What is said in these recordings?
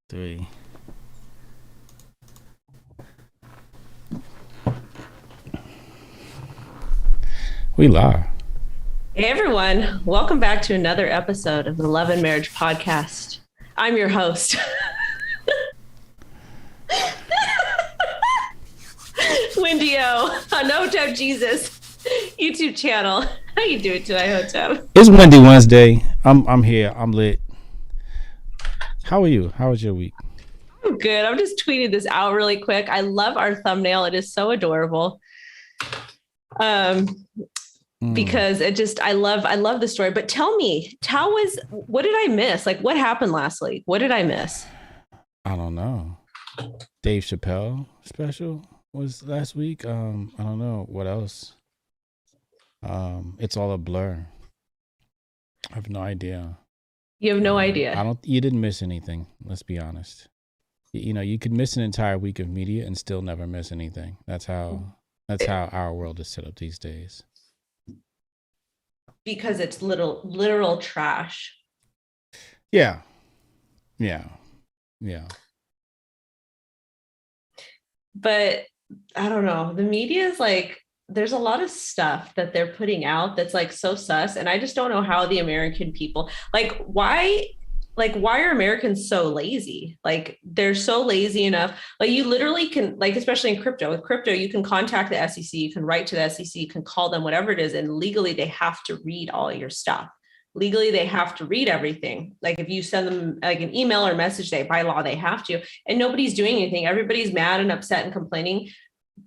Three. We live. Hey everyone, welcome back to another episode of the Love and Marriage Podcast. I'm your host, Wendy O Hotep Jesus YouTube channel. How you doing today, Hotep? It's Wendy Wednesday. I'm here. I'm lit. How are you? How was your week? I'm good. I'm just tweeting this out really quick. I love our thumbnail. It is so adorable. Because I love the story. But tell me, what did I miss? Like, what happened last week? What did I miss? I don't know. Dave Chappelle special was last week. I don't know what else. It's all a blur. I have no idea. You have no idea. You didn't miss anything. Let's be honest. You could miss an entire week of media and still never miss anything. That's how our world is set up these days. Because it's literal trash. Yeah. But I don't know. The media is like, there's a lot of stuff that they're putting out that's like so sus. And I just don't know how the American people, why are Americans so lazy? Like, they're so lazy enough. Like, you literally can, like, especially in crypto, with crypto, you can contact the SEC, you can write to the SEC, you can call them, whatever it is. And legally, they have to read all your stuff. Legally, they have to read everything. Like, if you send them like an email or message, by law, they have to. And nobody's doing anything. Everybody's mad and upset and complaining,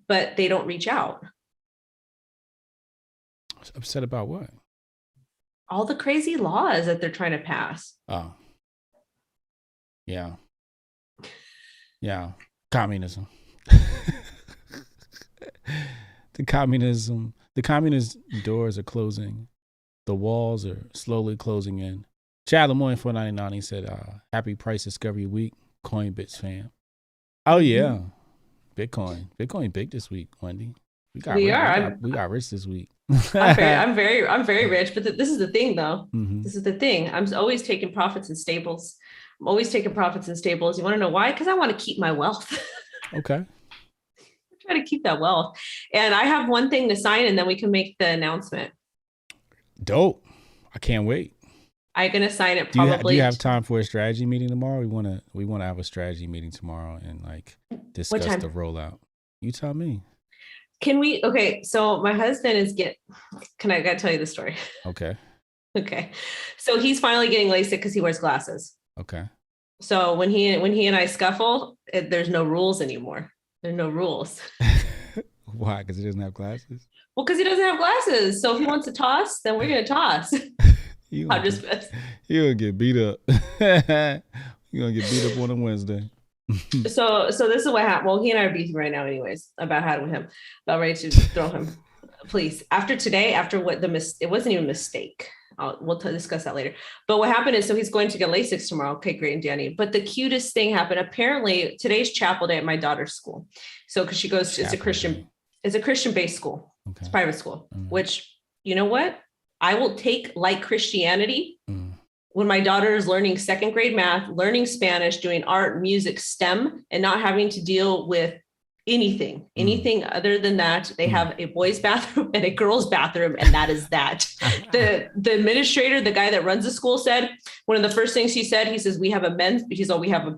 but they don't reach out. Upset about what? All the crazy laws that they're trying to pass. Oh. Yeah. Communism. The communist doors are closing. The walls are slowly closing in. Chad Lemoyne 499, he said, happy price discovery week, Coinbits fam. Oh yeah. Bitcoin big this week, Wendy. We got rich this week. I'm very rich, but this is the thing though. Mm-hmm. This is the thing. I'm always taking profits in stables. You want to know why? Because I want to keep my wealth. Okay. I try to keep that wealth. And I have one thing to sign and then we can make the announcement. Dope. I can't wait. I'm going to sign it probably. Do you have time for a strategy meeting tomorrow? We want to have a strategy meeting tomorrow and like discuss the rollout. You tell me. Can we? Okay. So my husband I got to tell you the story. Okay. Okay. So he's finally getting LASIK because he wears glasses. Okay. So when he and I scuffle, there's no rules anymore. There's no rules. Why? Because he doesn't have glasses? Well, because he doesn't have glasses. So if he wants to toss, then we're going to toss. I'm just pissed. You're going to get beat up. You're going to get beat up on a Wednesday. So this is what happened. Well, he and I are beefing right now anyways about having him, about ready to throw him. Please. After today, it wasn't even a mistake. We'll discuss that later. But what happened is, so he's going to get LASIK tomorrow. Okay, great and dandy. But the cutest thing happened. Apparently, today's chapel day at my daughter's school. So, because she goes, it's a Christian-based school. Okay. It's a private school. Which, you know what? I will take like Christianity when my daughter is learning second grade math, learning Spanish, doing art, music, STEM, and not having to deal with anything other than that. They have a boys' bathroom and a girls' bathroom, and that is that. The administrator, the guy that runs the school, said one of the first things he says, we have a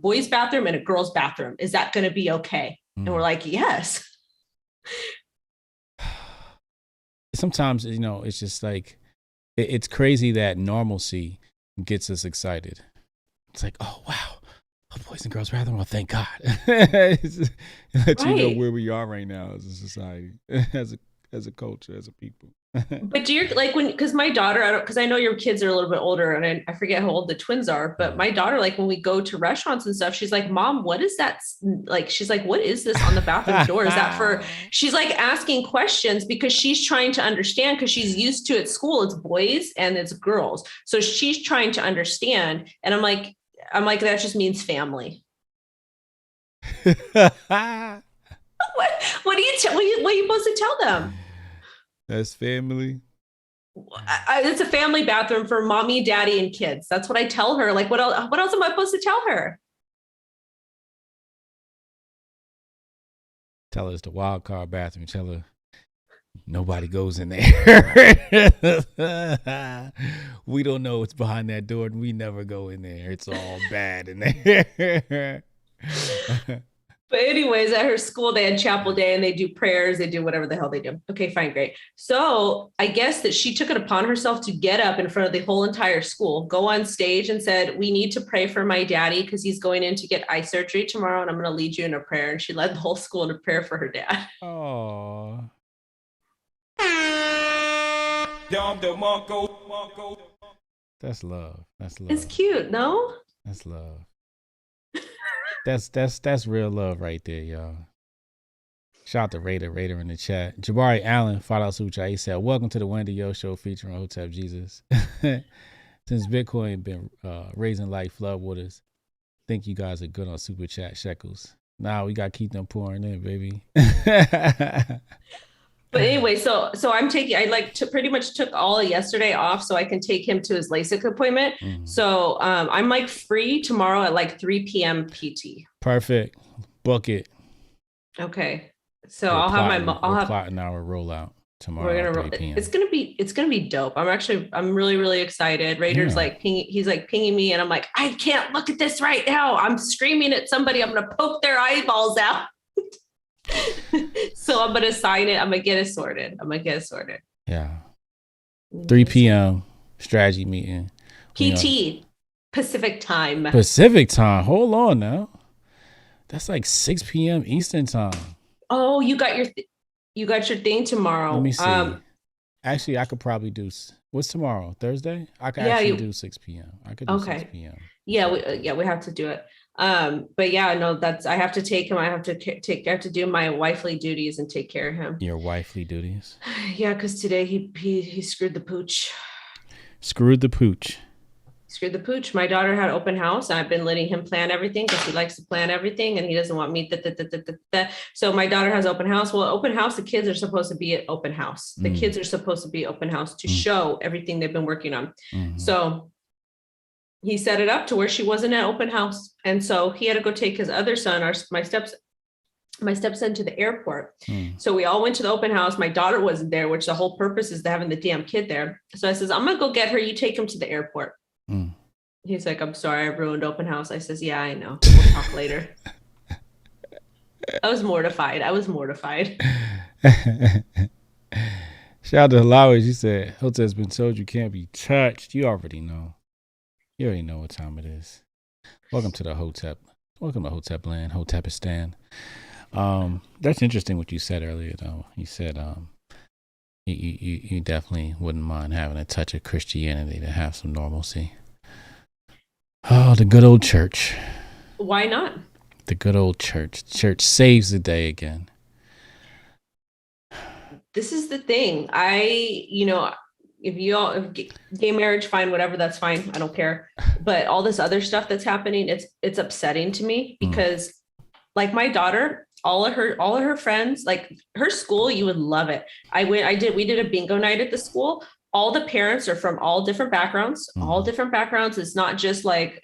boys' bathroom and a girls' bathroom. Is that going to be okay? And we're like, yes. Sometimes, it's just like, it's crazy that normalcy gets us excited. It's like, oh, wow. A boys and girls bathroom. Well, thank God. Let you know where we are right now as a society, as a culture, as a people. But do you like because my daughter, because I know your kids are a little bit older and I forget how old the twins are, but my daughter, like when we go to restaurants and stuff, she's like, Mom, what is that? Like, she's like, what is this on the bathroom door? Is that for, she's like asking questions because she's trying to understand, because she's used to at school, it's boys and it's girls. So she's trying to understand. And I'm like, that just means family. What are you supposed to tell them? That's family. It's a family bathroom for mommy, daddy, and kids. That's what I tell her. Like, what else am I supposed to tell her? Tell her it's the wild card bathroom. Tell her nobody goes in there. We don't know what's behind that door, and we never go in there. It's all bad in there. But anyways, at her school, they had chapel day and they do prayers. They do whatever the hell they do. Okay, fine, great. So I guess that she took it upon herself to get up in front of the whole entire school, go on stage and said, we need to pray for my daddy because he's going in to get eye surgery tomorrow. And I'm going to lead you in a prayer. And she led the whole school in a prayer for her dad. Oh. That's love. That's love. It's cute, no? That's love. That's real love right there, y'all. Shout out to Raider in the chat. Jabari Allen, $5 super chat. He said, welcome to the Wendy O show featuring Hotep Jesus. Since Bitcoin been raising like floodwaters, think you guys are good on super chat shekels. Nah, we got to keep them pouring in, baby. But anyway, so I pretty much took all of yesterday off so I can take him to his LASIK appointment. Mm-hmm. So I'm like free tomorrow at like 3 p.m. PT. Perfect. Book it. Okay. So I'll have plotting our rollout tomorrow. We're gonna 3 p.m. It's gonna be dope. I'm really, really excited. Raider's he's pinging me and I'm like, I can't look at this right now. I'm screaming at somebody. I'm gonna poke their eyeballs out. So I'm gonna sign it. I'm gonna get it sorted. Yeah. 3 p.m. strategy meeting. PT Pacific time. Hold on now. That's like 6 p.m. Eastern time. Oh, you got your thing tomorrow. Let me see. Actually, I could probably do. What's tomorrow? Thursday? I could do 6 p.m. I could do 6 p.m. Yeah, we have to do it. But yeah, no, I have to take him. I have to do my wifely duties and take care of him. Your wifely duties? Yeah, because today he screwed the pooch. Screwed the pooch. My daughter had open house and I've been letting him plan everything because he likes to plan everything and he doesn't want me. So my daughter has open house. Well, open house, the kids are supposed to be at open house. The kids are supposed to be open house to show everything they've been working on. Mm-hmm. So he set it up to where she wasn't at open house. And so he had to go take his other son, my stepson to the airport. So we all went to the open house. My daughter wasn't there, which the whole purpose is having the damn kid there. So I says, I'm going to go get her. You take him to the airport. He's like, I'm sorry, I ruined open house. I says, yeah, I know. We'll talk later. I was mortified. Shout out to Halawi. She said, Hotep's been told you can't be touched. You already know. You already know what time it is. Welcome to the Hotep. Welcome to Hotep land, Hotepistan. That's interesting what you said earlier, though. You said you definitely wouldn't mind having a touch of Christianity to have some normalcy. Oh, the good old church. Why not? The good old church. Church saves the day again. This is the thing. If gay marriage, fine, whatever, that's fine. I don't care. But all this other stuff that's happening, it's upsetting to me because like my daughter, all of her friends, like her school, you would love it. We did a bingo night at the school. All the parents are from all different backgrounds, It's not just like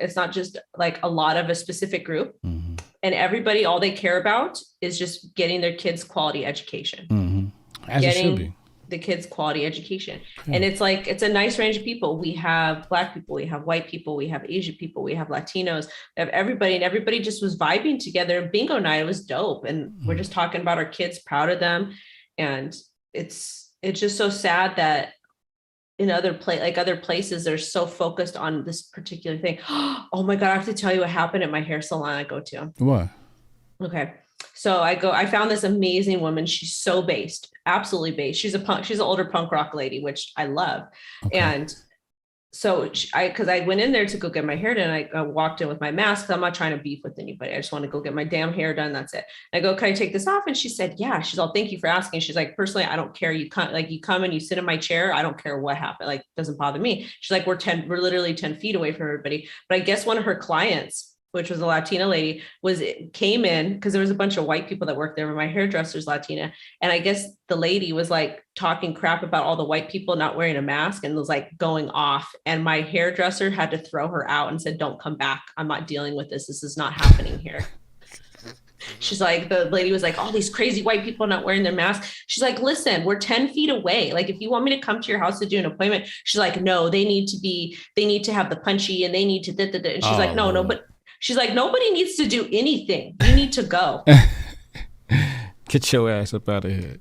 a lot of a specific group. Mm-hmm. And everybody, all they care about is just getting their kids quality education. Mm-hmm. As it should be. The kids quality education. Yeah. And it's a nice range of people. We have Black people, we have white people, we have Asian people, we have Latinos, we have everybody, and everybody just was vibing together. Bingo night, it was dope. And we're just talking about our kids, proud of them. And it's just so sad that in other places, they're so focused on this particular thing. Oh my God, I have to tell you what happened at my hair salon I go to. What? Okay. So I found this amazing woman. She's so based, absolutely based. She's an older punk rock lady, which I love. Okay. And so I went in there to go get my hair done. I walked in with my mask. I'm not trying to beef with anybody. I just want to go get my damn hair done. That's it. And I go, can I take this off? And she said, yeah. She's all, thank you for asking. She's like, personally, I don't care. You come and you sit in my chair. I don't care what happened. Like, it doesn't bother me. She's like, we're literally 10 feet away from everybody. But I guess one of her clients, which was a Latina lady, came in because there was a bunch of white people that worked there, but my hairdresser's Latina. And I guess the lady was like talking crap about all the white people not wearing a mask and was like going off. And my hairdresser had to throw her out and said, don't come back. I'm not dealing with this. This is not happening here. She's like, the lady was like, all these crazy white people not wearing their masks. She's like, listen, we're 10 feet away. Like, if you want me to come to your house to do an appointment, she's like, no, they need to have the punchy and they need to, and she's like, Oh no, Lord. but she's like, nobody needs to do anything. You need to go. Get your ass up out of here.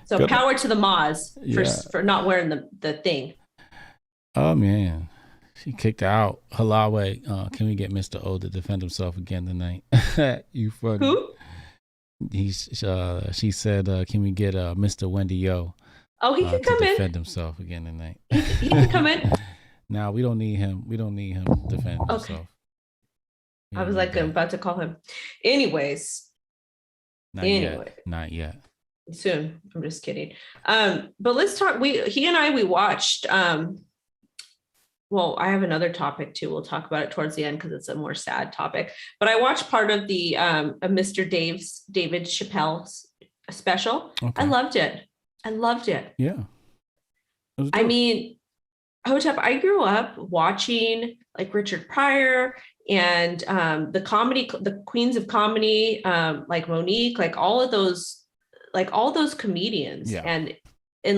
So power to the Moz Yeah. for not wearing the thing. Oh man. She kicked her out. Halawe, can we get Mr. O to defend himself again tonight? You funny. Who? She said, can we get Mr. Wendy O He can come to in. defend himself again tonight? He can come in. Now we don't need him. We don't need him to defend himself. I was like, I'm about to call him. Anyways. Not yet. Soon. I'm just kidding. But let's talk. He and I watched. Well, I have another topic too. We'll talk about it towards the end because it's a more sad topic. But I watched part of the Mr. David Chappelle's special. Okay. I loved it. Yeah. I mean, Hotep, I grew up watching like Richard Pryor and the queens of comedy, like Monique, like all those comedians. Yeah. And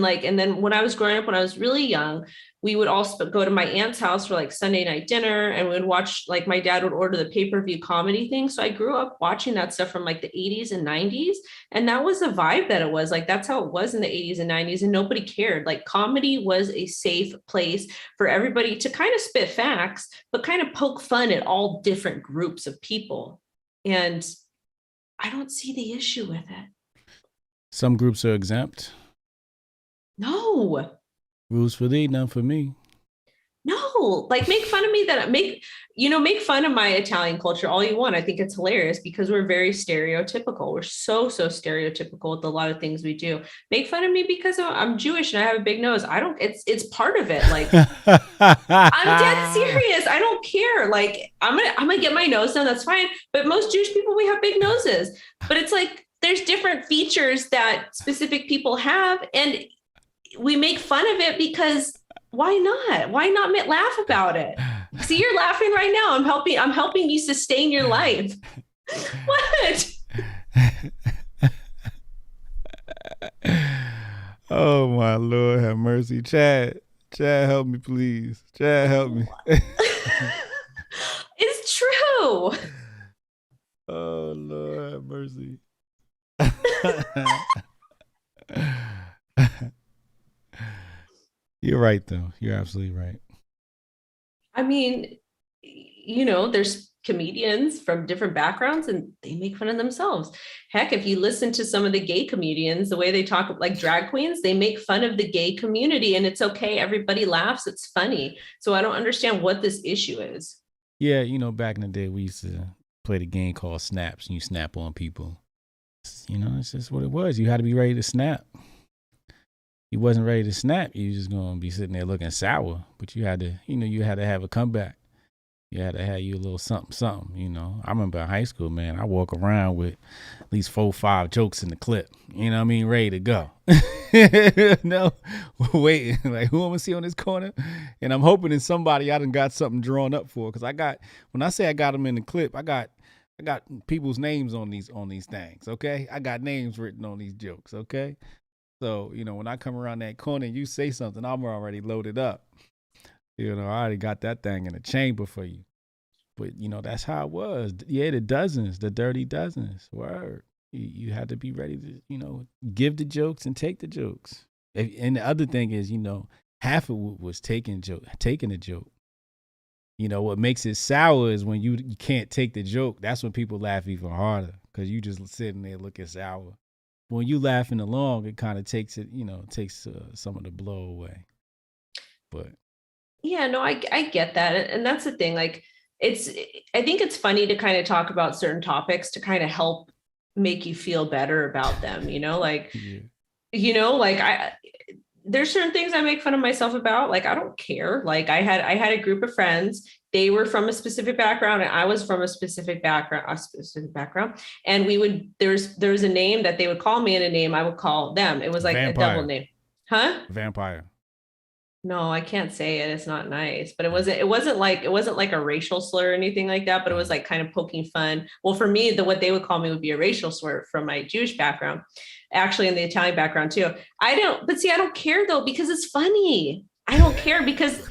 then when I was growing up, when I was really young, we would also go to my aunt's house for like Sunday night dinner, and we would watch, like my dad would order the pay-per-view comedy thing. So I grew up watching that stuff from like the 80s and 90s. And that was the vibe that it was like, that's how it was in the 80s and 90s. And nobody cared. Like comedy was a safe place for everybody to kind of spit facts, but kind of poke fun at all different groups of people. And I don't see the issue with it. Some groups are exempt. No. Rules for thee, none for me. No, like make fun of me make fun of my Italian culture all you want. I think it's hilarious because we're very stereotypical. We're so stereotypical with a lot of things we do. Make fun of me because I'm Jewish and I have a big nose. It's part of it. Like I'm dead serious. I don't care. Like I'm gonna get my nose done. That's fine. But most Jewish people, we have big noses. But it's like there's different features that specific people have, and we make fun of it because why not? Why not laugh about it? See, you're laughing right now. I'm helping you sustain your life. What? Oh my Lord, have mercy. Chad, help me, please. Chad, help me. It's true. Oh Lord, have mercy. You're right, though. You're absolutely right. I mean, there's comedians from different backgrounds and they make fun of themselves. Heck, if you listen to some of the gay comedians, the way they talk like drag queens, they make fun of the gay community and it's okay. Everybody laughs. It's funny. So I don't understand what this issue is. Yeah, back in the day, we used to play the game called Snaps and you snap on people. It's just what it was. You had to be ready to snap. You wasn't ready to snap, you just gonna be sitting there looking sour. But you had to, you had to have a comeback. You had to have you a little something. I remember in high school, man, I walk around with at least 4 or 5 jokes in the clip. You know what I mean? Ready to go. No, waiting. Like, who I'm gonna see on this corner? And I'm hoping in somebody I done got something drawn up for. Cause when I say I got them in the clip, I got people's names on these things. Okay. I got names written on these jokes. Okay. So, when I come around that corner and you say something, I'm already loaded up. I already got that thing in the chamber for you. But, that's how it was. Yeah, the dirty dozens. Word. You had to be ready to, give the jokes and take the jokes. And the other thing is, half of it was taking a joke. What makes it sour is when you can't take the joke. That's when people laugh even harder because you just sitting there looking sour. When you laughing along, it kind of takes some of the blow away. But yeah, no, I get that. And that's the thing. Like I think it's funny to kind of talk about certain topics to kind of help make you feel better about them, like, yeah. There's certain things I make fun of myself about. Like, I don't care. Like I had a group of friends. They were from a specific background and I was from a specific background. And there was a name that they would call me and a name I would call them. It was like Vampire. A double name. Huh? Vampire. No, I can't say it. It's not nice, but it wasn't like a racial slur or anything like that, but it was like kind of poking fun. Well, for me, what they would call me would be a racial slur from my Jewish background, actually in the Italian background too. I don't care though, because it's funny. I don't care because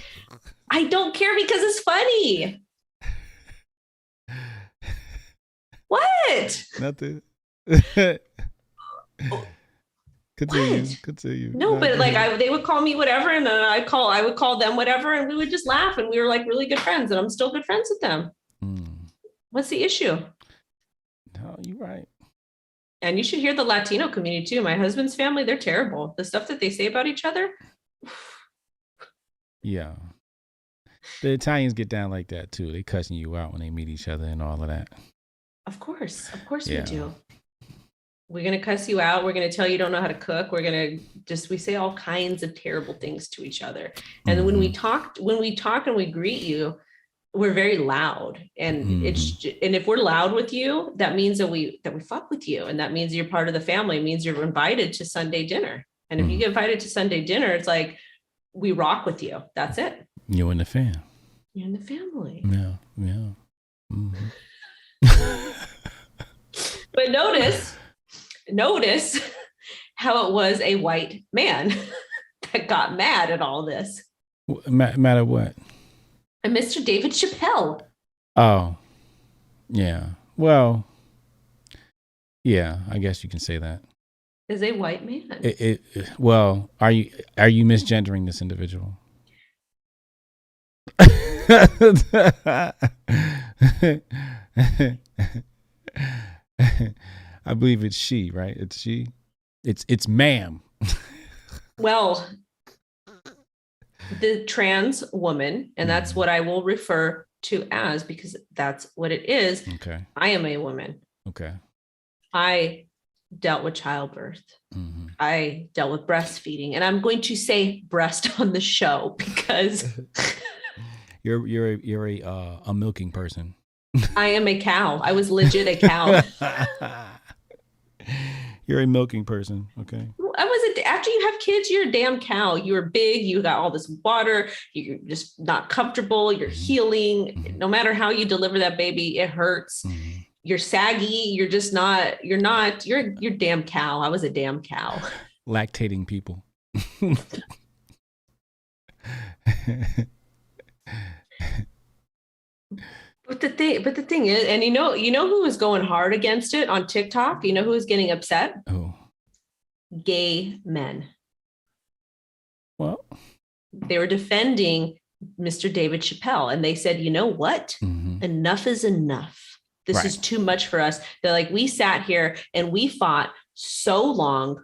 it's funny. What? Nothing. What? Continue. No, but like they would call me whatever, and then I would call them whatever, and we would just laugh, and we were like really good friends, and I'm still good friends with them. What's the issue? No, you're right. And you should hear the Latino community too. My husband's family, they're terrible. The stuff that they say about each other. Yeah. The Italians get down like that too. They cussing you out when they meet each other and all of that. Of course we do. We're going to cuss you out. We're going to tell you don't know how to cook. We say all kinds of terrible things to each other. And when we talk and we greet you, we're very loud. And and if we're loud with you, that means that we fuck with you. And that means you're part of the family. It means you're invited to Sunday dinner. And if you get invited to Sunday dinner, it's like, we rock with you. That's it. You're in the fam. You're in the family. Yeah. But notice how it was a white man that got mad at all this. Mad at what? And Mr. David Chappelle. Oh, yeah. Well, yeah, I guess you can say that. Is a white man. Well, are you misgendering this individual? I believe it's she, right? It's she. It's ma'am. Well, the trans woman, and that's what I will refer to as, because that's what it is. Okay. I am a woman. Okay. I dealt with childbirth. I dealt with breastfeeding, and I'm going to say breast on the show because you're a milking person. I am a cow. I was legit a cow. You're a milking person. Okay. After you have kids, you're a damn cow. You're big. You got all this water. You're just not comfortable. You're healing. No matter how you deliver that baby, it hurts. You're saggy. You're damn cow. I was a damn cow. Lactating people. But the thing is, and you know who was going hard against it on TikTok? You know who was getting upset? Oh. Gay men. Well, they were defending Mr. David Chappelle, and they said, you know what? Enough is enough. This is too much for us. They're like, we sat here and we fought so long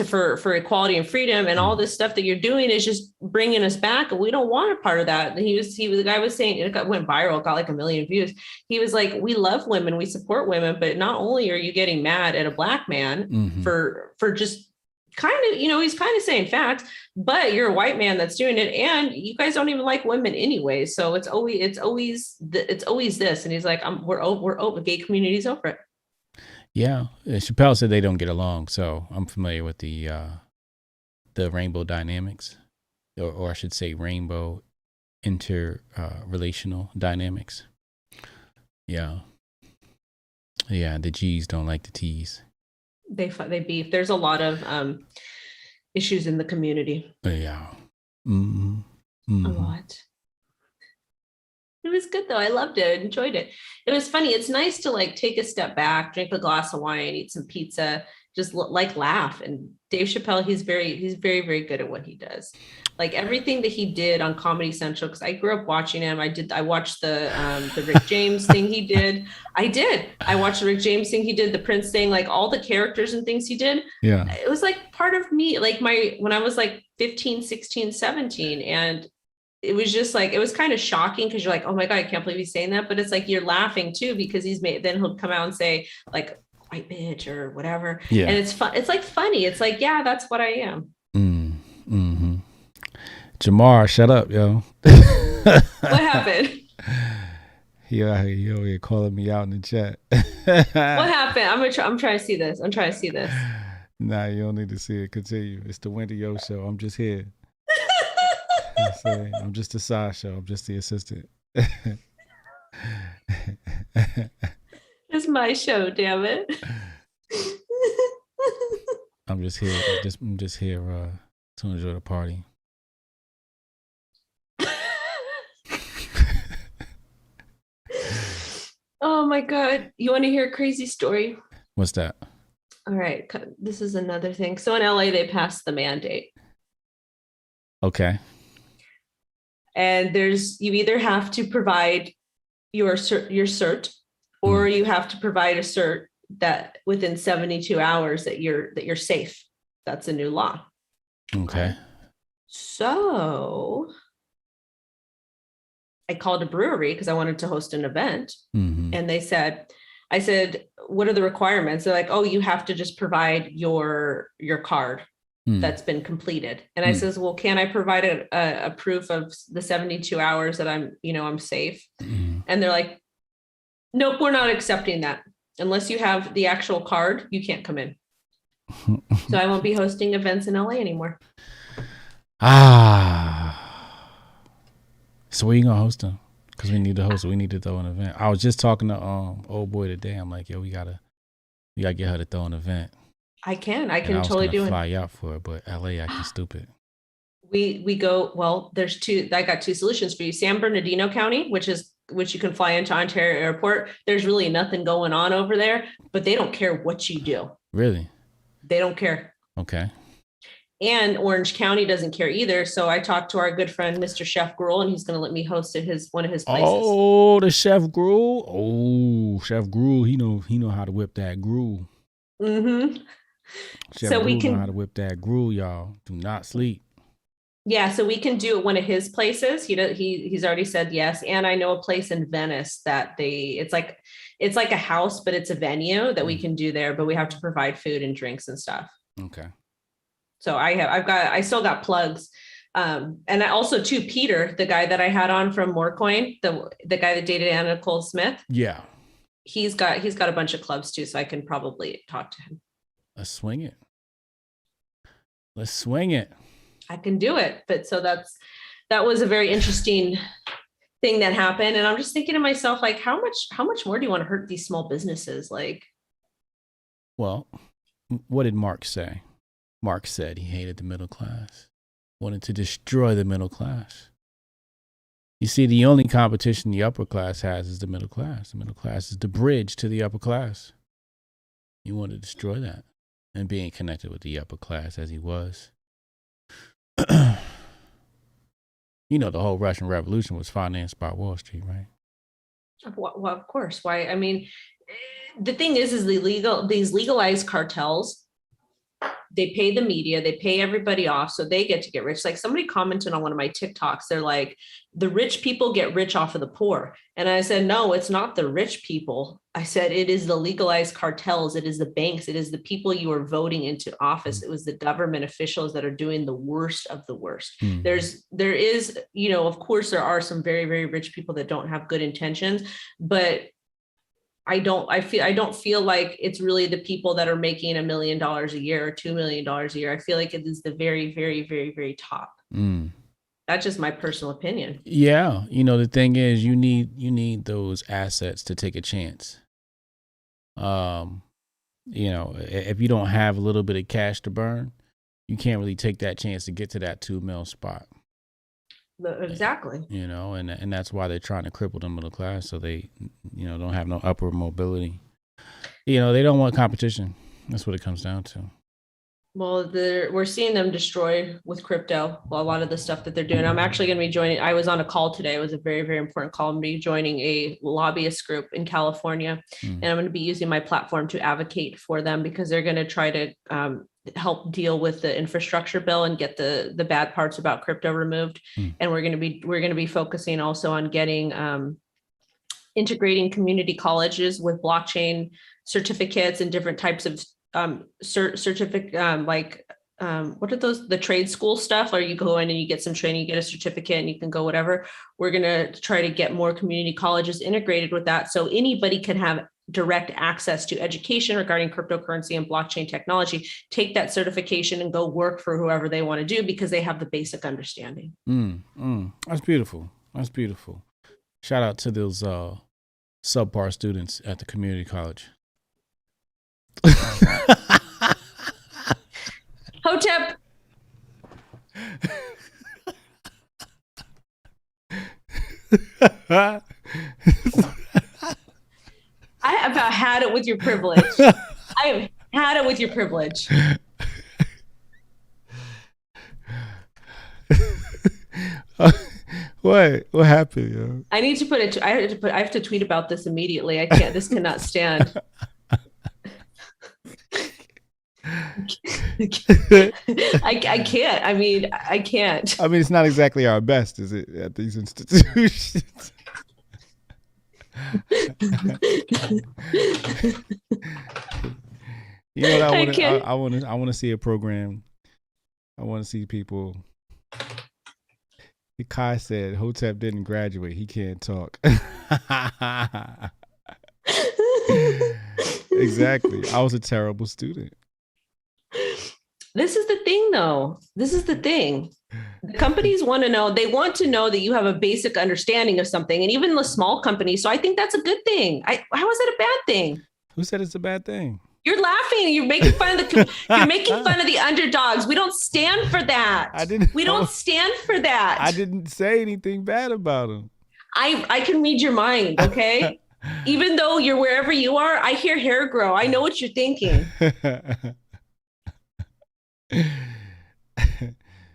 for equality and freedom, and all this stuff that you're doing is just bringing us back, and we don't want a part of that. And the guy was saying, it went viral, got like 1 million views. He was like, we love women, we support women, but not only are you getting mad at a black man for just kind of, he's kind of saying facts, but you're a white man that's doing it, and you guys don't even like women anyway. So it's always this. And he's like, we're over, gay community's over it. Yeah, Chappelle said they don't get along, so I'm familiar with the rainbow dynamics, or I should say rainbow interrelational dynamics. Yeah, the G's don't like the T's. They beef. There's a lot of issues in the community. Yeah, a lot. It was good though. I loved it. I enjoyed it. It was funny. It's nice to like take a step back, drink a glass of wine, eat some pizza, just like laugh. And Dave Chappelle, he's very, very good at what he does. Like everything that he did on Comedy Central, because I grew up watching him. I watched the Rick James thing he did. I watched the Rick James thing he did, the Prince thing, like all the characters and things he did. Yeah. It was like part of me, like when I was like 15, 16, 17. And it was just like, it was kind of shocking because you're like, oh my God, I can't believe he's saying that. But it's like, you're laughing too, because then he'll come out and say like white bitch or whatever. Yeah. And it's fun. It's like funny. It's like, yeah, that's what I am. Jamar, shut up, yo. What happened? He over here calling me out in the chat. What happened? I'm trying to see this. Nah, you don't need to see it. Continue. It's the Wendy O show. I'm just here. I say I'm just a sideshow. I'm just the assistant. It's my show, damn it. I'm just here. I'm just here to enjoy the party. Oh my God. You want to hear a crazy story? What's that? All right. This is another thing. So in LA, they passed the mandate. Okay. And you either have to provide your cert, or you have to provide a cert that within 72 hours that you're safe. That's a new law. Okay. So I called a brewery because I wanted to host an event. Mm-hmm. And I said, what are the requirements? They're like, oh, you have to just provide your card that's been completed. And I says, well, can I provide a proof of the 72 hours that I'm safe? And they're like, nope, we're not accepting that. Unless you have the actual card, you can't come in. So I won't be hosting events in LA anymore. So where you gonna host them? Because we need to host. We need to throw an event. I was just talking to old boy today. I'm like, yo, we gotta get her to throw an event. I can totally do it. Fly out for it, but LA acting stupid. We go. Well, there's two. I got two solutions for you. San Bernardino County, which you can fly into Ontario Airport. There's really nothing going on over there, but they don't care what you do. Really? They don't care. Okay. And Orange County doesn't care either. So I talked to our good friend, Mr. Chef Gruel, and he's going to let me host at one of his places. Oh, the Chef Gruel. Oh, Chef Gruel. He know how to whip that gruel. Mm-hmm. Chef Gruel know how to whip that gruel, y'all. Do not sleep. Yeah, so we can do one of his places. He's already said yes. And I know a place in Venice that it's like a house, but it's a venue that we can do there, but we have to provide food and drinks and stuff. Okay. So I still got plugs. And I also too, Peter, the guy that I had on from Morecoin, the guy that dated Anna Nicole Smith. Yeah. He's got a bunch of clubs too, so I can probably talk to him. Let's swing it. I can do it. But so that was a very interesting thing that happened. And I'm just thinking to myself, like, how much more do you want to hurt these small businesses? Like, well, what did Mark say? Mark said he hated the middle class, wanted to destroy the middle class. You see, the only competition the upper class has is the middle class. The middle class is the bridge to the upper class. He wanted to destroy that. And being connected with the upper class as he was. You know, the whole Russian Revolution was financed by Wall Street, right? Well, of course. Why? I mean, the thing is these legalized cartels, they pay the media, they pay everybody off, so they get to get rich. Like somebody commented on one of my TikToks, they're like, the rich people get rich off of the poor. And I said, no, it's not the rich people. I said, it is the legalized cartels. It is the banks. It is the people you are voting into office. It was the government officials that are doing the worst of the worst. There is, of course, there are some very, very rich people that don't have good intentions, but I don't feel like it's really the people that are making $1 million a year or $2 million a year. I feel like it is the very, very, very, very top. That's just my personal opinion. Yeah. The thing is you need those assets to take a chance. If you don't have a little bit of cash to burn, you can't really take that chance to get to that 2 mil spot. Exactly. And that's why they're trying to cripple the middle class, so they, don't have no upward mobility. They don't want competition. That's what it comes down to. Well, we're seeing them destroy with crypto. Well, a lot of the stuff that they're doing. I'm actually going to be joining. I was on a call today. It was a very, very important call. I'm going to be joining a lobbyist group in California, and I'm going to be using my platform to advocate for them because they're going to try to help deal with the infrastructure bill and get the bad parts about crypto removed. And we're going to be focusing also on getting integrating community colleges with blockchain certificates and different types of certificate, what are those, the trade school stuff, or you go in and you get some training, you get a certificate and you can go whatever. We're going to try to get more community colleges integrated with that. So anybody can have direct access to education regarding cryptocurrency and blockchain technology take that certification and go work for whoever they want to do because they have the basic understanding. That's beautiful. That's beautiful. Shout out to those subpar students at the community college. Hotep. I have about had it with your privilege. I have had it with your privilege. What happened, yo? I need to put it. I have to tweet about this immediately. I can't. This cannot stand. I can't. I mean, I can't. I mean, it's not exactly our best, is it, at these institutions? You know what I want to see a program. I want to see people. Kai said Hotep didn't graduate. He can't talk. Exactly. I was a terrible student. This is the thing, though. This is the thing. The companies want to know. They want to know that you have a basic understanding of something, and even the small companies. So I think that's a good thing. How is it a bad thing? Who said it's a bad thing? You're laughing. You're making fun of you're making fun of the underdogs. We don't stand for that. We don't stand for that. I didn't say anything bad about them. I can read your mind, okay? Even though you're wherever you are, I hear hair grow. I know what you're thinking.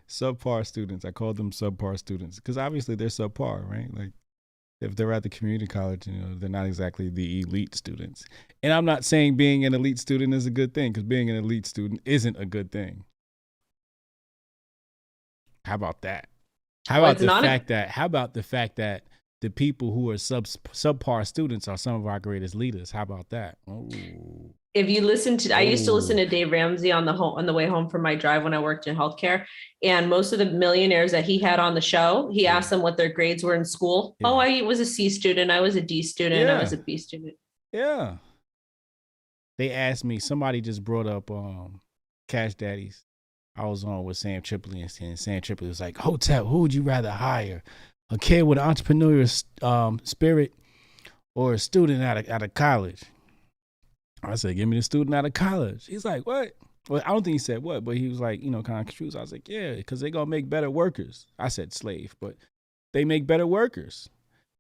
Subpar students. I call them subpar students because obviously they're subpar, right? Like if they're at the community college, they're not exactly the elite students. And I'm not saying being an elite student is a good thing because being an elite student isn't a good thing. How about that? How about the fact that the people who are subpar students are some of our greatest leaders? How about that? Ooh. If you listen to, I used to listen to Dave Ramsey on the way home from my drive when I worked in healthcare, and most of the millionaires that he had on the show, he asked them what their grades were in school. Yeah. Oh, I was a C student. I was a D student. Yeah. I was a B student. Yeah. They asked me, somebody just brought up Cash Daddies. I was on with Sam Tripoli, and Sam Tripoli was like, Hotep, who would you rather hire? A kid with an entrepreneurial spirit or a student out of college? I said, give me the student out of college. He's like, what? Well, I don't think he said what, but he was like, kind of confused. I was like, yeah, because they're going to make better workers. I said slave, but they make better workers.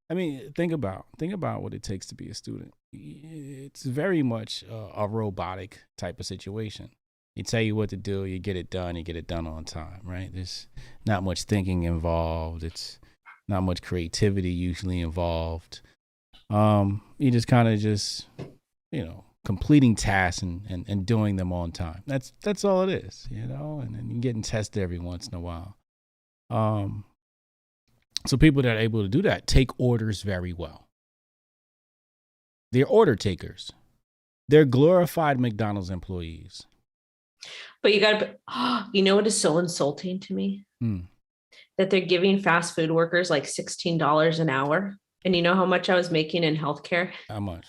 I mean, think about what it takes to be a student. It's very much a robotic type of situation. You tell you what to do, you get it done on time, right? There's not much thinking involved. It's not much creativity usually involved. You just kind of completing tasks and doing them on time. That's all it is, and then you're getting tested every once in a while. So people that are able to do that take orders very well. They're order takers. They're glorified McDonald's employees. But you know what is so insulting to me? That they're giving fast food workers like $16 an hour. And you know how much I was making in healthcare? How much?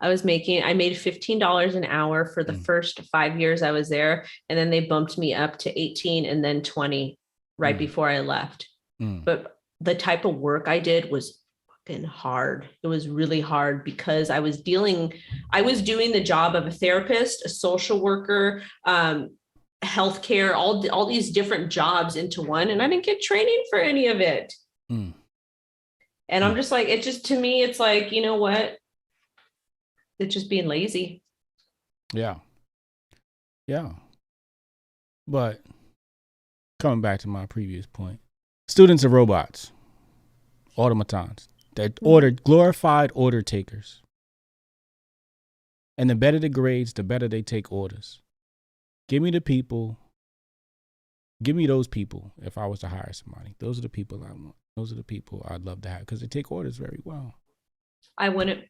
I made $15 an hour for the first 5 years I was there. And then they bumped me up to 18 and then 20 right before I left. But the type of work I did was fucking hard. It was really hard because I was doing the job of a therapist, a social worker, healthcare, all these different jobs into one. And I didn't get training for any of it. And I'm just like, to me, it's like, you know what? It's just being lazy. Yeah. But coming back to my previous point, students are robots, automatons. They're glorified order takers. And the better the grades, the better they take orders. Give me those people if I was to hire somebody. Those are the people I want. Those are the people I'd love to have because they take orders very well. I wouldn't.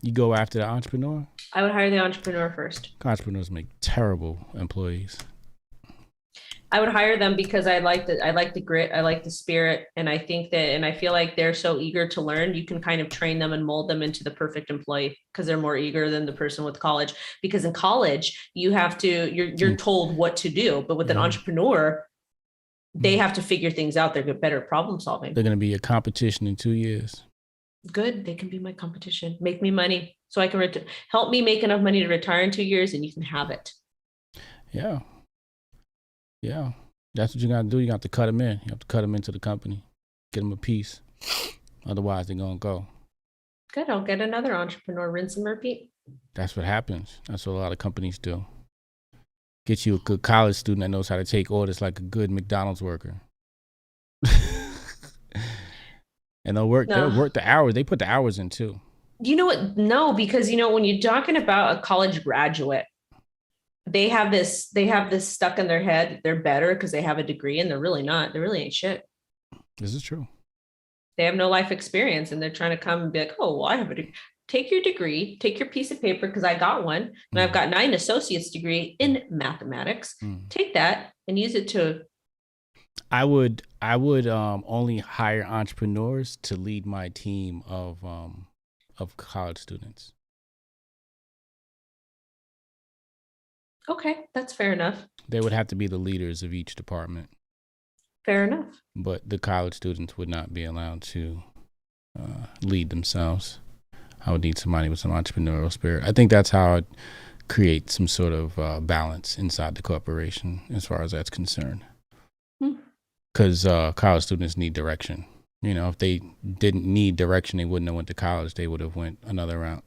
You go after the entrepreneur? I would hire the entrepreneur first. Entrepreneurs make terrible employees. I would hire them because I like the grit, I like the spirit, and I think that, and I feel like they're so eager to learn. You can kind of train them and mold them into the perfect employee because they're more eager than the person with college. Because in college, you're told what to do, but with an entrepreneur, they have to figure things out. They're better at problem solving. They're going to be a competition in 2 years. Good. They can be my competition. Make me money so I can help me make enough money to retire in 2 years, and you can have it. Yeah. Yeah. That's what you got to do. You have to cut them in. You have to cut them into the company. Get them a piece. Otherwise, they're going to go. Good. I'll get another entrepreneur. Rinse and repeat. That's what happens. That's what a lot of companies do. Get you a good college student that knows how to take orders like a good McDonald's worker. And they'll work the hours. They put the hours in too. You know what? No, because when you're talking about a college graduate, they have this stuck in their head. They're better because they have a degree, and they're really not. They really ain't shit. This is true. They have no life experience, and they're trying to come and be like, oh, well, I have a degree. Take your degree, take your piece of paper, because I got one, and I've got 9 associate's degree in mathematics. Take that and use it to. I would only hire entrepreneurs to lead my team of college students. Okay, that's fair enough. They would have to be the leaders of each department. Fair enough. But the college students would not be allowed to lead themselves. I would need somebody with some entrepreneurial spirit. I think that's how I'd create some sort of balance inside the corporation as far as that's concerned. Because college students need direction. If they didn't need direction, they wouldn't have went to college. They would have went another route.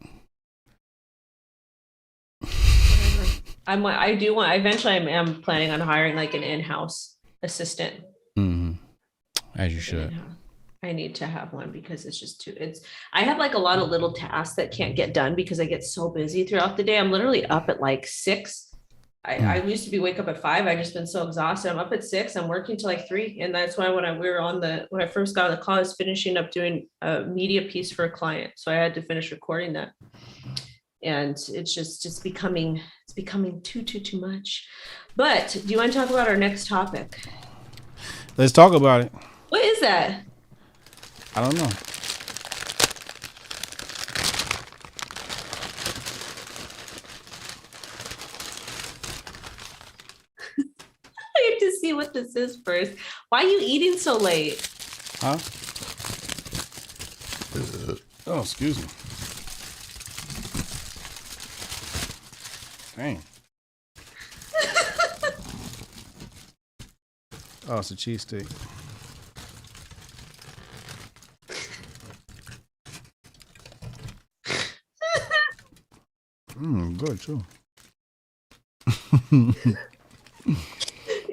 Eventually I am planning on hiring like an in-house assistant. As you should. I need to have one because it's just I have like a lot of little tasks that can't get done because I get so busy throughout the day. I'm literally up at like 6. I used to wake up at 5. I just been so exhausted. I'm up at 6. I'm working till like 3. And that's why when I first got on the call, I was finishing up doing a media piece for a client. So I had to finish recording that. And it's just becoming too much. But do you want to talk about our next topic? Let's talk about it. What is that? I don't know. I have to see what this is first. Why are you eating so late? Huh? Oh, excuse me. Dang. Oh, it's a cheesesteak. Good too.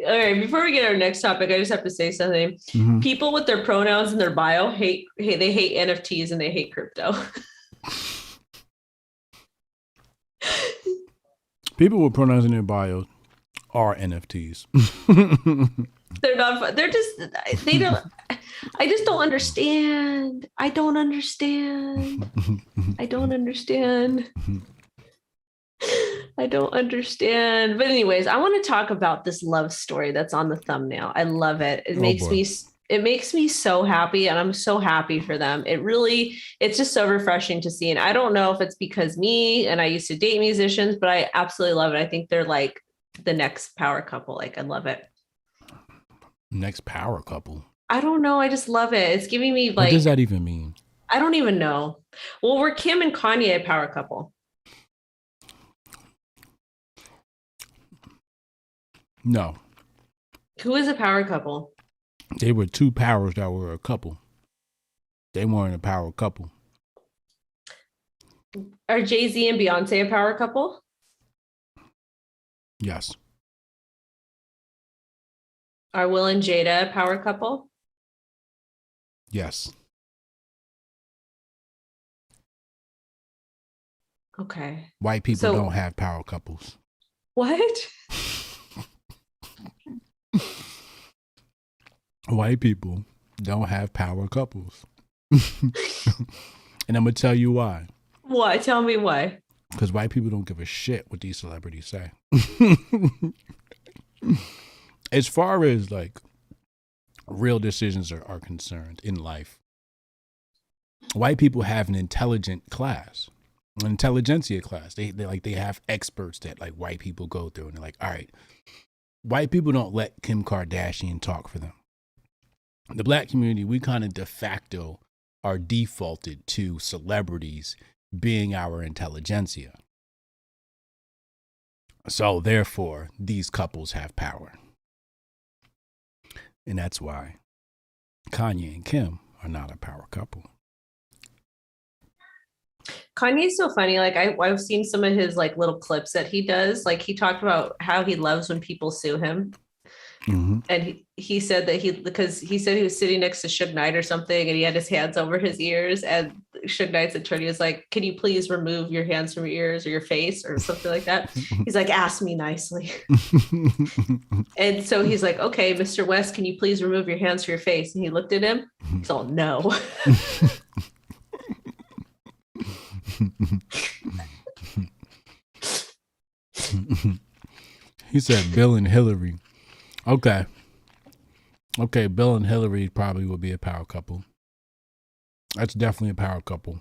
All right, before we get our next topic, I just have to say something. People with their pronouns in their bio hate NFTs and they hate crypto. People with pronouns in their bio are NFTs. They're not. They don't. I just don't understand. I don't understand. But anyways, I want to talk about this love story that's on the thumbnail. I love it. It makes me so happy, and I'm so happy for them. It's just so refreshing to see. And I don't know if it's because me and I used to date musicians, but I absolutely love it. I think they're like the next power couple. Like, I love it. Next power couple. I don't know. I just love it. It's giving me like. What does that even mean? I don't even know. Well, we're Kim and Kanye a power couple? No. Who is a power couple? They were two powers that were a couple. They weren't a power couple. Are Jay-Z and Beyonce a power couple? Yes. Are Will and Jada a power couple? Yes. Okay. White people don't have power couples. What? White people don't have power couples. And I'm going to tell you why. Why? Tell me why. Because white people don't give a shit what these celebrities say. as far as like real decisions are concerned in life, white people have an intelligent class, an intelligentsia class. They have experts that like white people go through, and they're like, all right, white people don't let Kim Kardashian talk for them. The black community, we kind of de facto are defaulted to celebrities being our intelligentsia. So therefore, these couples have power. And that's why Kanye and Kim are not a power couple. Kanye's so funny. Like I've seen some of his like little clips that he does. Like he talked about how he loves when people sue him. Mm-hmm. And he said that because he said he was sitting next to Suge Knight or something, and he had his hands over his ears, and Suge Knight's attorney was like, can you please remove your hands from your ears or your face or something like that? He's like, ask me nicely. And so he's like, okay, Mr. West, can you please remove your hands from your face? And he looked at him. He's all, no. He said Bill and Hillary. Okay, Bill and Hillary probably would be a power couple. That's definitely a power couple.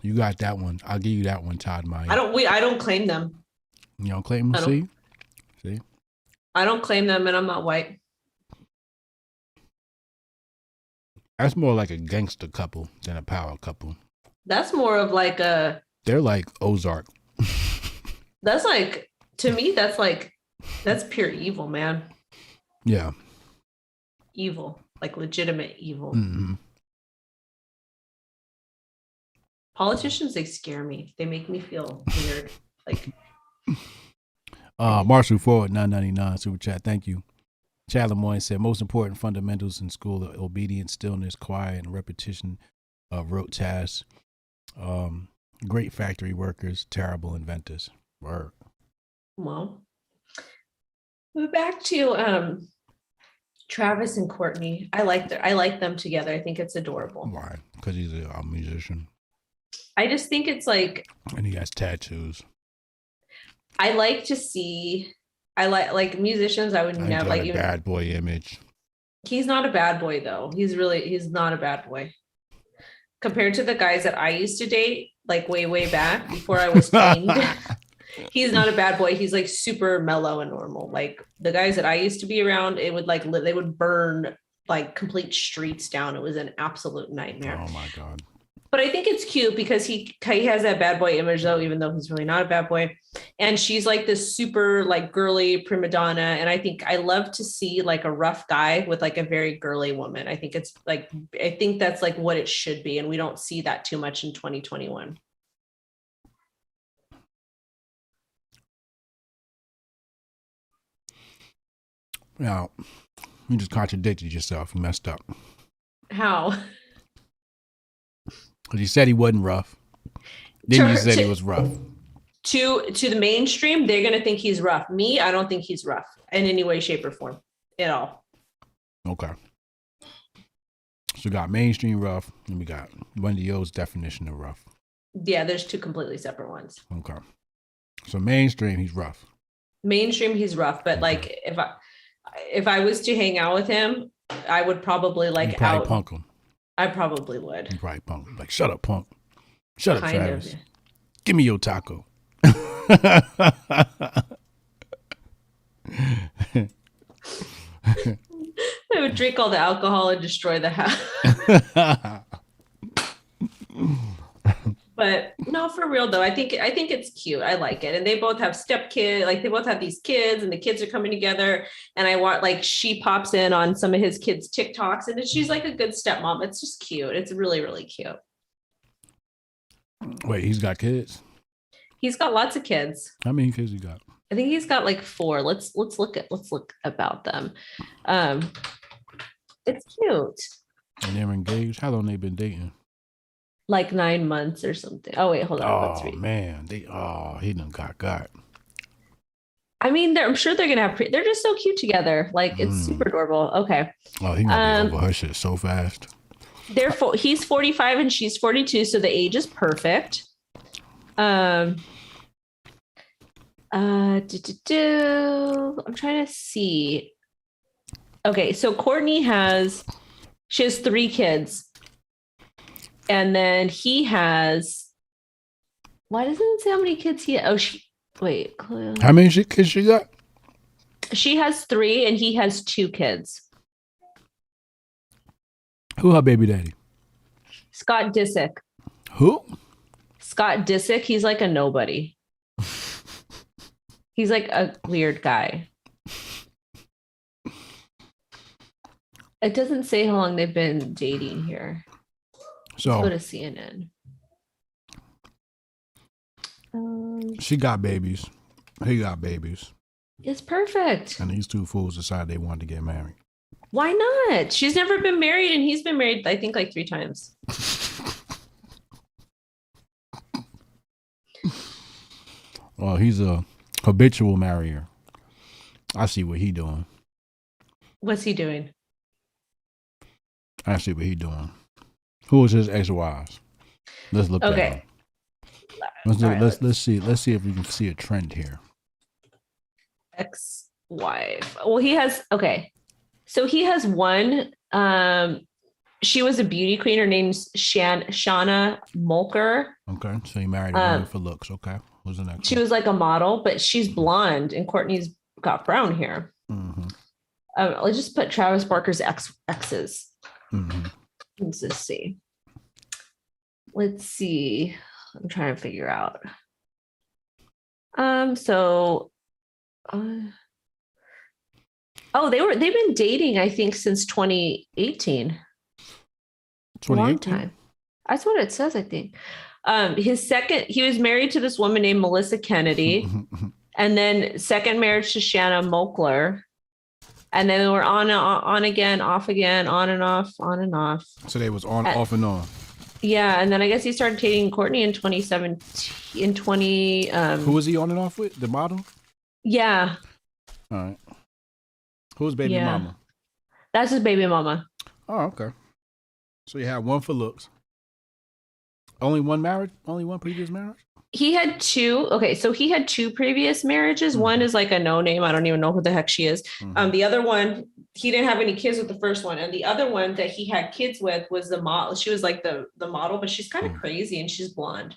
You got that one. I'll give you that one, Todd Meyer. I don't claim them. You don't claim them? See? I don't claim them, and I'm not white. That's more like a gangster couple than a power couple. That's more of like a... They're like Ozark. That's like, to me, that's pure evil, man. Yeah. Evil, like legitimate evil. Mm-hmm. Politicians, they scare me. They make me feel weird. Like, Marshall Ford, $9.99 super chat. Thank you. Chad Lemoyne said most important fundamentals in school are obedience, stillness, quiet, and repetition of rote tasks. Great factory workers, terrible inventors. Word. Well, we're back to Travis and Kourtney. I like them together. I think it's adorable. Why? Because he's a musician. I just think it's like, and he has tattoos. I like to see. I like musicians. I would never like a bad boy image. He's not a bad boy though. He's not a bad boy compared to the guys that I used to date, like way back before I was trained. He's not a bad boy. He's like super mellow and normal. Like the guys that I used to be around, it would like they would burn like complete streets down. It was an absolute nightmare. Oh my God. But I think it's cute because he has that bad boy image though, even though he's really not a bad boy. And she's like this super like girly prima donna. And I think I love to see like a rough guy with like a very girly woman. I think that's like what it should be. And we don't see that too much in 2021. Now, you just contradicted yourself. You messed up. How? Because you said he wasn't rough. Then you said he was rough. To the mainstream, they're going to think he's rough. Me, I don't think he's rough in any way, shape, or form at all. Okay. So we got mainstream rough, and we got Wendy O's definition of rough. Yeah, there's two completely separate ones. Okay. So mainstream, he's rough. Mainstream, he's rough. But like, if I was to hang out with him, I would probably like punk him. I probably would. You probably punk him. Like, shut up, punk. Shut up, Travis. Of. Give me your taco. I would drink all the alcohol and destroy the house. But no, for real though, I think it's cute. I like it. And they both have stepkids, like they both have these kids and the kids are coming together. And I want like she pops in on some of his kids' TikToks and she's like a good stepmom. It's just cute. It's really, really cute. Wait, he's got kids? He's got lots of kids. How many kids he got? I think he's got like 4. Let's look about them. It's cute. And they're engaged. How long they been dating? Like 9 months or something. Oh wait, hold on. Oh man, he done got. I mean, I'm sure they're gonna have. They're just so cute together. Like it's super adorable. Okay. Oh, he gonna be over her shit so fast. He's 45 and she's 42, so the age is perfect. I'm trying to see. Okay, so she has 3 kids. And then he has, why doesn't it say how many kids he has? Wait. How many kids she got? She has 3 and he has 2 kids. Who her baby daddy? Scott Disick. Who? Scott Disick. He's like a nobody. He's like a weird guy. It doesn't say how long they've been dating here. So let's go to CNN. She got babies. He got babies. It's perfect. And these 2 fools decided they wanted to get married. Why not? She's never been married and he's been married, I think, like 3 times. Well, he's a habitual marrier. I see what he doing. What's he doing? I see what he doing. Who is his ex-wives? Let's look at him. Let's see if we can see a trend here. Ex-wife. Well, he has, okay. So he has one. She was a beauty queen. Her name's Shauna Mulker. Okay, so he married a woman for looks. Okay, who's the next? She was like a model, but she's blonde, and Kourtney's got brown hair. Mm-hmm. Let's just put Travis Barker's exes. Mm-hmm. Let's just see. Let's see. I'm trying to figure out. They've been dating, I think, since 2018. 2018? A long time. That's what it says, I think. He was married to this woman named Melissa Kennedy, and then second marriage to Shanna Mokler. And then they were on again, off again, on and off. So they was off and on. Yeah, and then I guess he started dating Kourtney in 2017. Who was he on and off with? The model? Yeah. All right. Who's baby mama? That's his baby mama. Oh, okay. So you had one for looks. Only one marriage? Only one previous marriage? He had 2. Okay, so he had 2 previous marriages. Mm-hmm. One is like a no name. I don't even know who the heck she is. Mm-hmm. The other one, he didn't have any kids with the first one. And the other one that he had kids with was the model. She was like the model, but she's kind of crazy and she's blonde.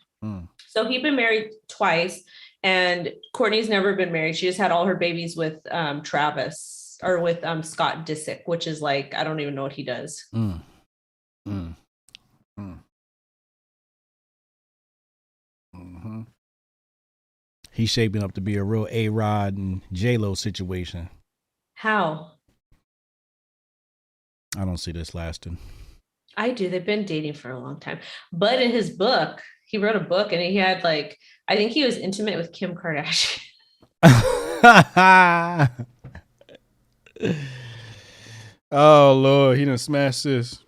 So he'd been married twice, and Kourtney's never been married. She just had all her babies with Travis, or with Scott Disick, which is like, I don't even know what he does. Mm-hmm. He's shaping up to be a real A-Rod and J-Lo situation. How? I don't see this lasting. I do. They've been dating for a long time. But in his book, he wrote a book, and he had I think he was intimate with Kim Kardashian. Oh, Lord. He done smashed this.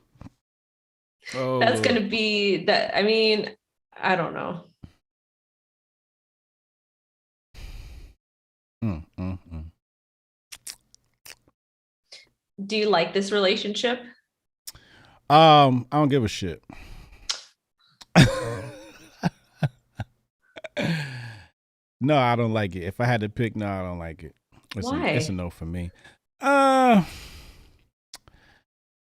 Oh, that's going to be that. I mean, I don't know. Do you like this relationship? I don't give a shit. No, I don't like it. If I had to pick, no, I don't like it. Why? It's a no for me.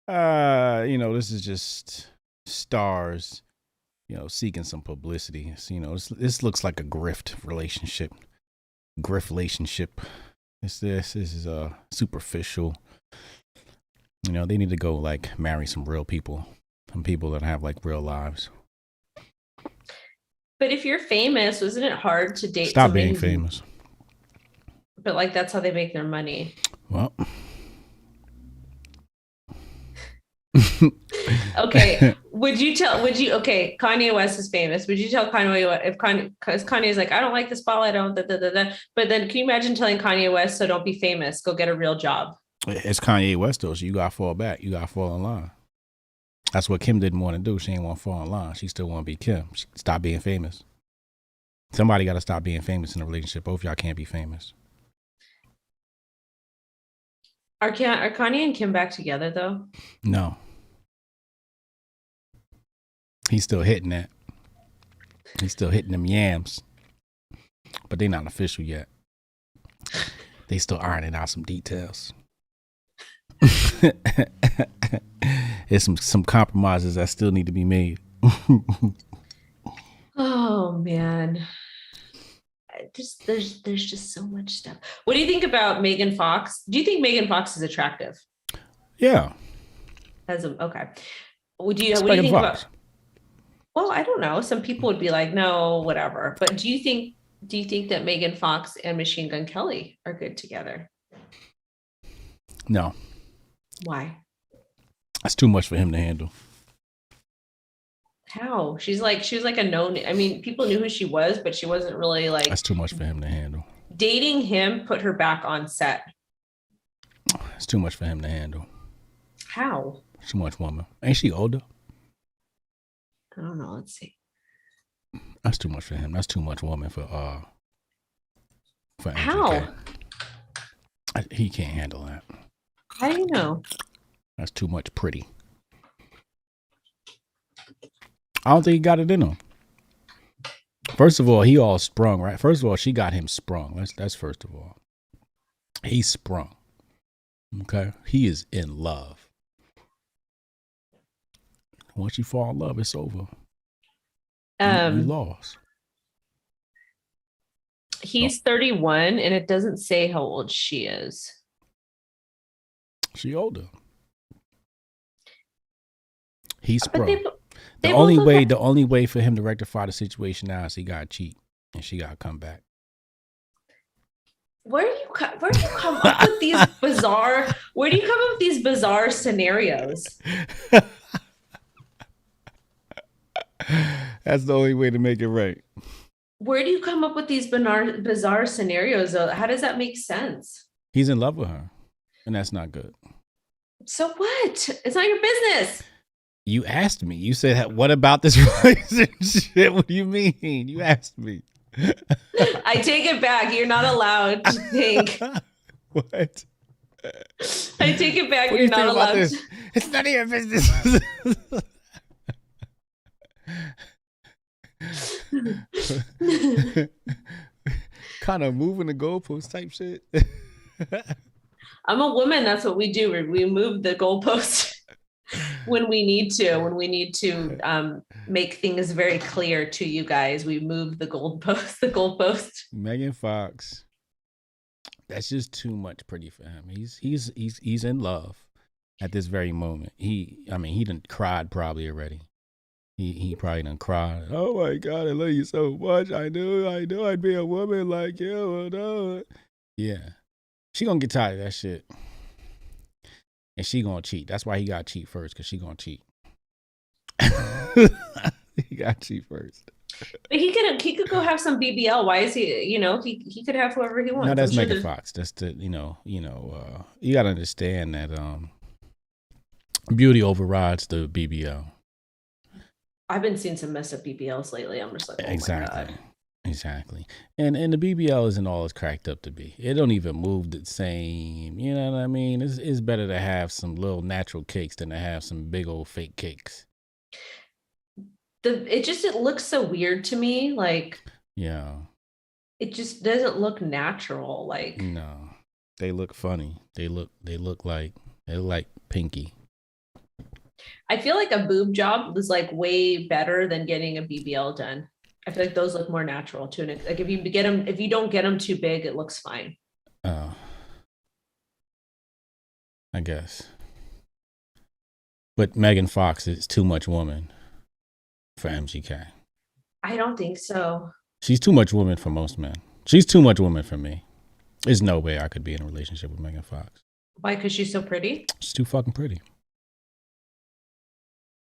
This is just stars, seeking some publicity. So, this looks like a grift relationship. This is superficial. They need to go marry some real people, some people that have real lives. But if you're famous, isn't it hard to date? Stop being famous. But that's how they make their money. Well. Okay. Okay, Kanye West is famous. Would you tell Kanye because Kanye's like, I don't like the spotlight, but then can you imagine telling Kanye West, so don't be famous, go get a real job? It's Kanye West though, so you gotta fall back. You gotta fall in line. That's what Kim didn't want to do. She didn't want to fall in line. She still want to be Kim. Stop being famous. Somebody got to stop being famous in a relationship. Both of y'all can't be famous. Are Kanye and Kim back together though? No. He's still hitting that. He's still hitting them yams. but they're not official yet. They still ironing out some details. There's some compromises that still need to be made. Oh man. There's just so much stuff. What do you think about Megan Fox? Do you think Megan Fox is attractive? Yeah. Okay. What do you think about? Well, I don't know. Some people would be like, no, whatever. But do you think that Megan Fox and Machine Gun Kelly are good together? No. Why? That's too much for him to handle. How? She was like a known. I mean, people knew who she was, but she wasn't really like. That's too much for him to handle. Dating him put her back on set. It's too much for him to handle. How? Too much woman. Ain't she older? I don't know. Let's see. That's too much for him. That's too much woman for MGK. How? He can't handle that. How do you know? That's too much pretty. I don't think he got it in him. First of all, he all sprung, right? First of all, she got him sprung. That's first of all. He's sprung. Okay? He is in love. Once you fall in love, it's over. You lost. He's 31, and it doesn't say how old she is. She older. He's sprung. The only way for him to rectify the situation now is he got to cheat, and she got to come back. Where do you come up with these bizarre? Where do you come up with these bizarre scenarios? That's the only way to make it right. Where do you come up with these bizarre scenarios? How does that make sense? He's in love with her, and that's not good. So what? It's not your business. You asked me. You said, what about this relationship? What do you mean? You asked me. I take it back. You're not allowed to think. What? I take it back. You're not allowed to. It's none of your business. Kind of moving the goalpost type shit. I'm a woman. That's what we do. We move the goalpost when we need to make things very clear to you guys. We move the goalpost. Megan Fox. That's just too much pretty for him. He's in love at this very moment. He done cried probably already. He probably done cried. Oh my God, I love you so much. I knew I'd be a woman like you. No. Yeah. She gonna get tired of that shit. And she gonna cheat. That's why he gotta cheat first, because she gonna cheat. He gotta cheat first. But he could go have some BBL. Why is he, he could have whoever he wants. No, that's Megan Fox. That's the, you gotta understand that beauty overrides the BBL. I've been seeing some messed up BBLs lately. I'm just like, oh my God. Exactly. And the BBL isn't all it's cracked up to be. It don't even move the same. You know what I mean? It's better to have some little natural cakes than to have some big old fake cakes. It looks so weird to me. Like, yeah. It just doesn't look natural. Like, no. They look funny. They look like Pinky. I feel like a boob job was like way better than getting a BBL done. I feel like those look more natural too. And like if you don't get them too big, it looks fine. I guess. But Megan Fox is too much woman for MGK. I don't think so. She's too much woman for most men. She's too much woman for me. There's no way I could be in a relationship with Megan Fox. Why? Because she's so pretty? She's too fucking pretty.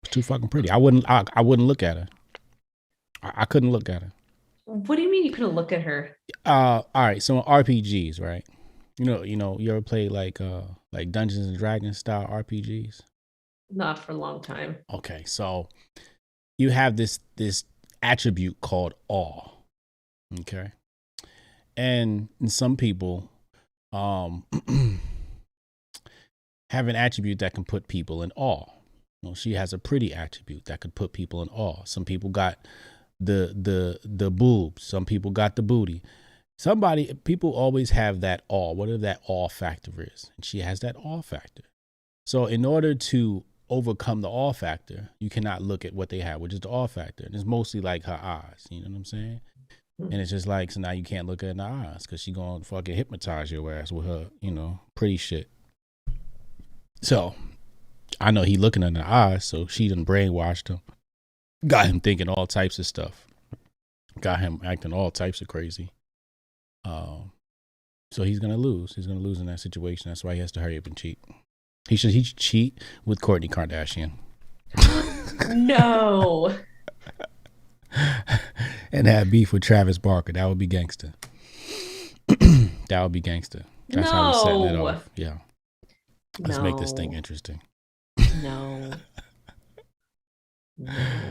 Too fucking pretty. I wouldn't look at her. I couldn't look at her. What do you mean you couldn't look at her? All right. So RPGs, right? You ever play like Dungeons and Dragons style RPGs? Not for a long time. Okay, so you have this attribute called awe. Okay, and some people have an attribute that can put people in awe. She has a pretty attribute that could put people in awe. Some people got the boobs. Some people got the booty. People always have that awe, whatever that awe factor is. And she has that awe factor. So in order to overcome the awe factor, you cannot look at what they have, which is the awe factor. And it's mostly like her eyes. You know what I'm saying? And it's just like, so now you can't look at her in the eyes because she's going to fucking hypnotize your ass with her, pretty shit. So I know he looking in the eyes, so she done brainwashed him. Got him thinking all types of stuff. Got him acting all types of crazy. So he's going to lose. He's going to lose in that situation. That's why he has to hurry up and cheat. He should cheat with Kourtney Kardashian. No. And have beef with Travis Barker. That would be gangster. That would be gangster. That's how he's setting it off. Yeah. Let's make this thing interesting. No,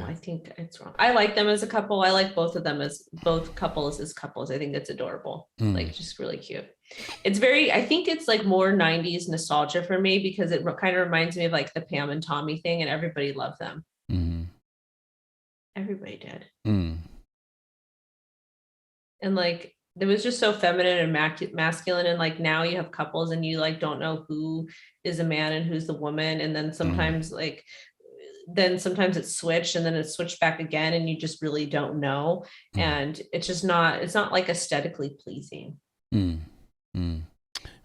I think it's wrong. I like them as a couple. I like both of them as both couples as couples. I think it's adorable. Like, just really cute. It's I think it's like more 90s nostalgia for me because it kind of reminds me of like the Pam and Tommy thing, and everybody loved them. Mm-hmm. Everybody did. And like, it was just so feminine and masculine. And like, now you have couples and you like don't know who is a man and who's the woman. And then sometimes sometimes it's switched and then it's switched back again. And you just really don't know. And it's not like aesthetically pleasing.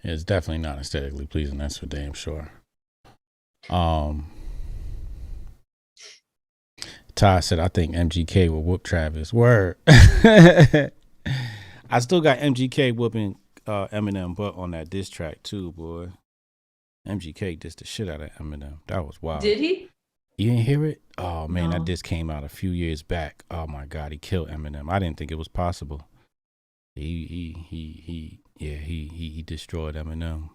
It's definitely not aesthetically pleasing. That's for damn sure. Ty said, I think MGK will whoop Travis. Word. I still got MGK whooping Eminem butt on that diss track too, boy. MGK dissed the shit out of Eminem. That was wild. Did he? You didn't hear it? Oh man, no. That diss came out a few years back. Oh my God, he killed Eminem. I didn't think it was possible. He destroyed Eminem.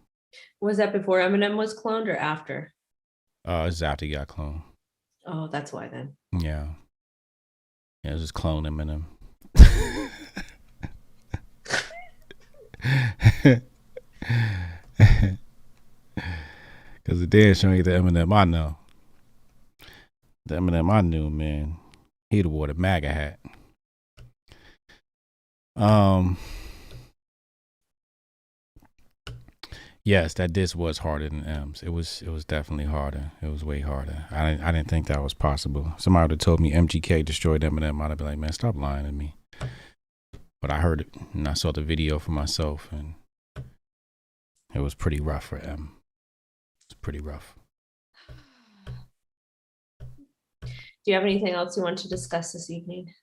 Was that before Eminem was cloned or after? It's after he got cloned. Oh, that's why then. Yeah. Yeah, it was just clone Eminem. Because the dad showing you the Eminem I know. The Eminem I knew, man, he'd have wore the MAGA hat. Yes, that diss was harder than M's. It was definitely harder. It was way harder. I didn't think that was possible. Somebody would have told me MGK destroyed Eminem. I'd have been like, man, stop lying to me. But I heard it and I saw the video for myself, and it was pretty rough for M. It's pretty rough. Do you have anything else you want to discuss this evening?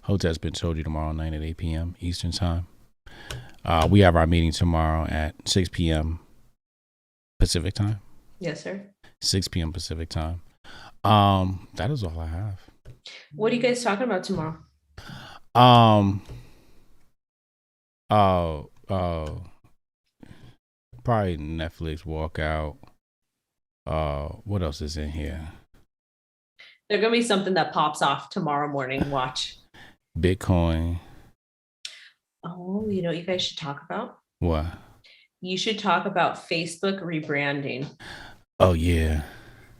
Hotep's been told you tomorrow night at 8 p.m. Eastern time. We have our meeting tomorrow at 6 p.m. Pacific time. Yes, sir. 6 p.m. Pacific time. That is all I have. What are you guys talking about tomorrow? Probably Netflix walkout. What else is in here? There's gonna be something that pops off tomorrow morning. Watch. Bitcoin. Oh, you know what you guys should talk about? What? You should talk about Facebook rebranding. Oh yeah.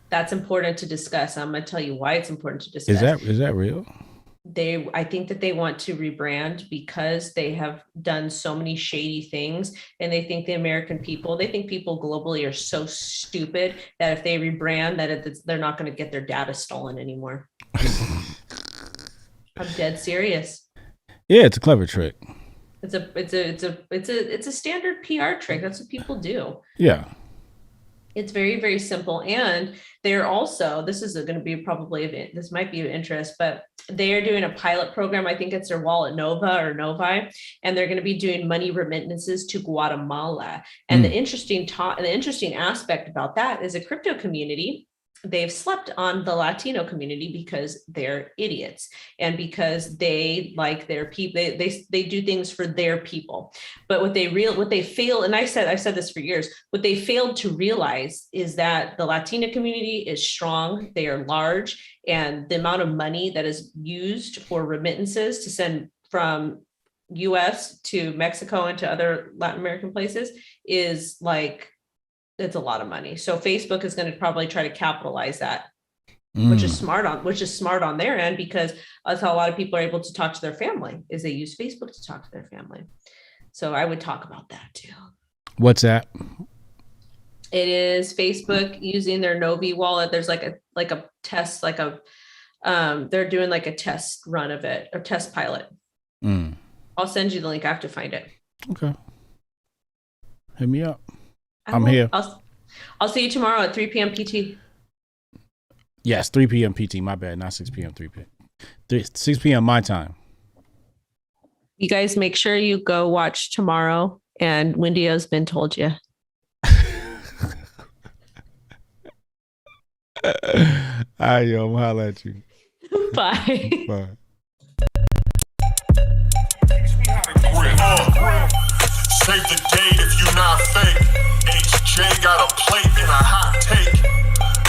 That's important to discuss. I'm gonna tell you why it's important to discuss. Is that real? I think that they want to rebrand because they have done so many shady things, and they think they think people globally are so stupid that if they rebrand, that they're not going to get their data stolen anymore. I'm dead serious. Yeah, it's a clever trick. It's a standard PR trick. That's what people do. Yeah. It's very, very simple. And they're also, this might be of interest, but they are doing a pilot program. I think it's their wallet Nova or Novi, and they're going to be doing money remittances to Guatemala. And the interesting aspect about that is a crypto community. They've slept on the Latino community because they're idiots and because they like their people. They do things for their people. But what they fail, and I've said this for years, what they failed to realize is that the Latino community is strong. They are large, and the amount of money that is used for remittances to send from US to Mexico and to other Latin American places is like, it's a lot of money. So Facebook is going to probably try to capitalize that, which is smart on their end, because that's how a lot of people are able to talk to their family, is they use Facebook to talk to their family. So I would talk about that too. What's that? It is Facebook using their Novi wallet. There's like a test, they're doing like a test run of it, or test pilot. I'll send you the link. I have to find it. Okay. Hit me up. I'm here. I'll see you tomorrow at 3 p.m. PT. Yes, 3 p.m. PT. My bad. Not 6 p.m. 3 p.m. 6 p.m. my time. You guys make sure you go watch tomorrow, and Wendy O's been told you. All right, yo, I'm gonna holler at you. Bye. Bye. Save the date if you not fake. HJ got a plate and a hot take.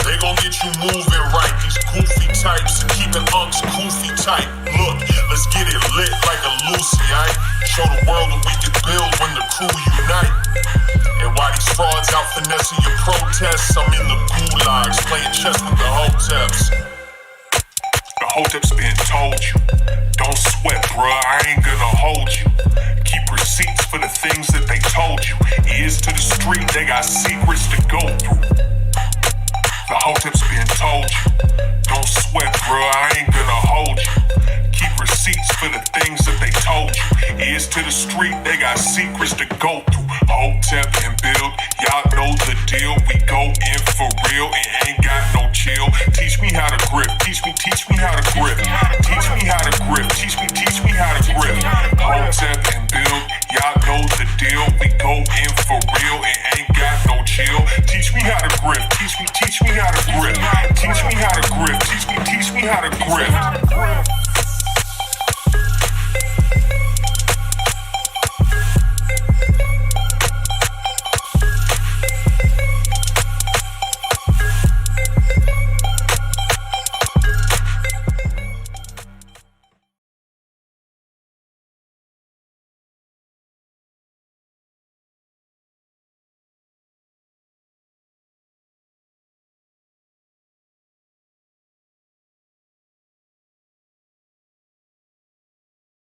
They gon' get you moving right. These goofy types and keeping unks goofy tight. Look, let's get it lit like a Lucy, aight? Show the world what we can build when the crew unite. And while these frauds out finessing your protests, I'm in the gulags playing chess with the Hoteps. The Hoteps been told you. Don't sweat, bruh, I ain't gonna hold you. Keep receipts for the things that they told you. Ears to the street, they got secrets to go through. The Hoteps been told you. Don't sweat, bruh, I ain't gonna hold you. Keep receipts for the things that they told you. Ears to the street, they got secrets to go through. Hotep and build, y'all know the deal. We go in for real and ain't got no chill. Teach me how to grip, teach me how to grip. Teach me how to grip, teach